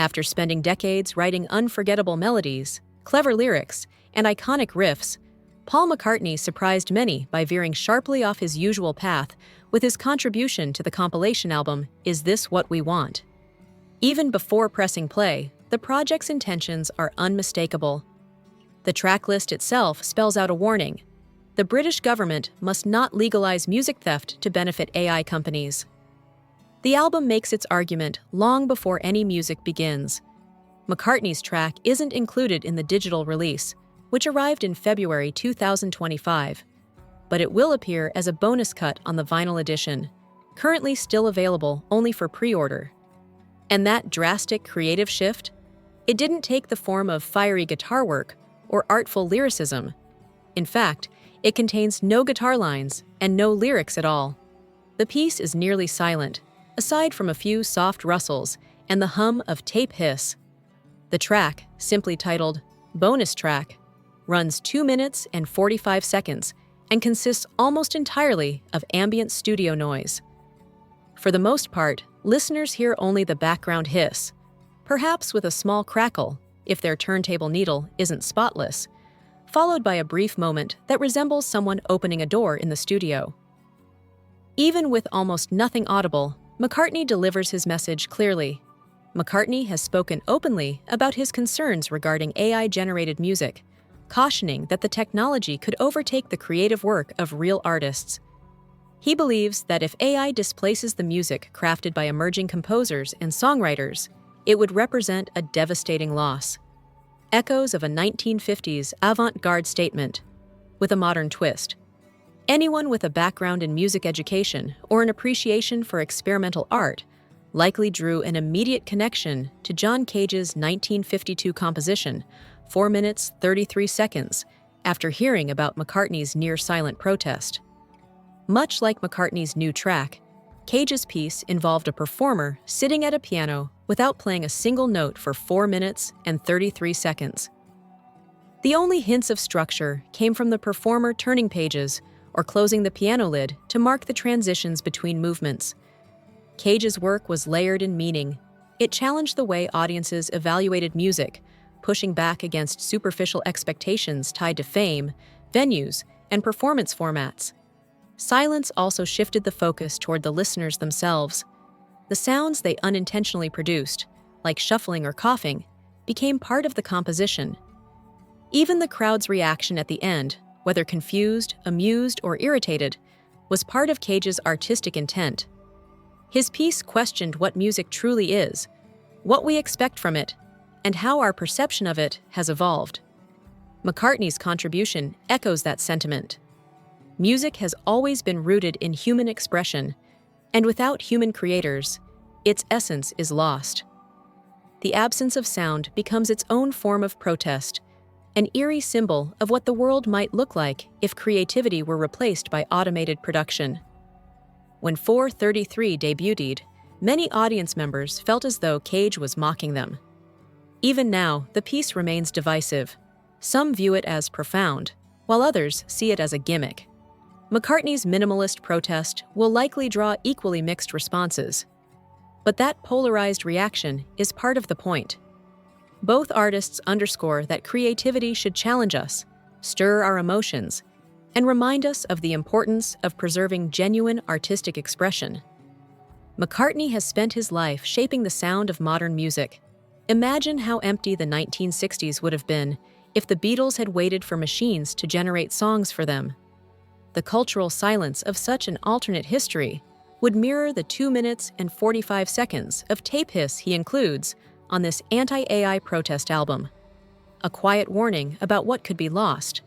After spending decades writing unforgettable melodies, clever lyrics, and iconic riffs, Paul McCartney surprised many by veering sharply off his usual path with his contribution to the compilation album Is This What We Want? Even before pressing play, the project's intentions are unmistakable. The tracklist itself spells out a warning. The British government must not legalize music theft to benefit AI companies. The album makes its argument long before any music begins. McCartney's track isn't included in the digital release, which arrived in February 2025, but it will appear as a bonus cut on the vinyl edition, currently still available only for pre-order. And that drastic creative shift? It didn't take the form of fiery guitar work or artful lyricism. In fact, it contains no guitar lines and no lyrics at all. The piece is nearly silent, aside from a few soft rustles and the hum of tape hiss. The track, simply titled Bonus Track, runs 2 minutes and 45 seconds and consists almost entirely of ambient studio noise. For the most part, listeners hear only the background hiss, perhaps with a small crackle if their turntable needle isn't spotless, followed by a brief moment that resembles someone opening a door in the studio. Even with almost nothing audible, McCartney delivers his message clearly. McCartney has spoken openly about his concerns regarding AI-generated music, cautioning that the technology could overtake the creative work of real artists. He believes that if AI displaces the music crafted by emerging composers and songwriters, it would represent a devastating loss. Echoes of a 1950s avant-garde statement, with a modern twist. Anyone with a background in music education or an appreciation for experimental art likely drew an immediate connection to John Cage's 1952 composition, 4 minutes 33 seconds, after hearing about McCartney's near-silent protest. Much like McCartney's new track, Cage's piece involved a performer sitting at a piano without playing a single note for 4 minutes and 33 seconds. The only hints of structure came from the performer turning pages or closing the piano lid to mark the transitions between movements. Cage's work was layered in meaning. It challenged the way audiences evaluated music, pushing back against superficial expectations tied to fame, venues, and performance formats. Silence also shifted the focus toward the listeners themselves. The sounds they unintentionally produced, like shuffling or coughing, became part of the composition. Even the crowd's reaction at the end, whether confused, amused, or irritated, was part of Cage's artistic intent. His piece questioned what music truly is, what we expect from it, and how our perception of it has evolved. McCartney's contribution echoes that sentiment. Music has always been rooted in human expression, and without human creators, its essence is lost. The absence of sound becomes its own form of protest, an eerie symbol of what the world might look like if creativity were replaced by automated production. When 4:33 debuted, many audience members felt as though Cage was mocking them. Even now, the piece remains divisive. Some view it as profound, while others see it as a gimmick. McCartney's minimalist protest will likely draw equally mixed responses. But that polarized reaction is part of the point. Both artists underscore that creativity should challenge us, stir our emotions, and remind us of the importance of preserving genuine artistic expression. McCartney has spent his life shaping the sound of modern music. Imagine how empty the 1960s would have been if the Beatles had waited for machines to generate songs for them. The cultural silence of such an alternate history would mirror the 2 minutes and 45 seconds of tape hiss he includes on this anti-AI protest album. A quiet warning about what could be lost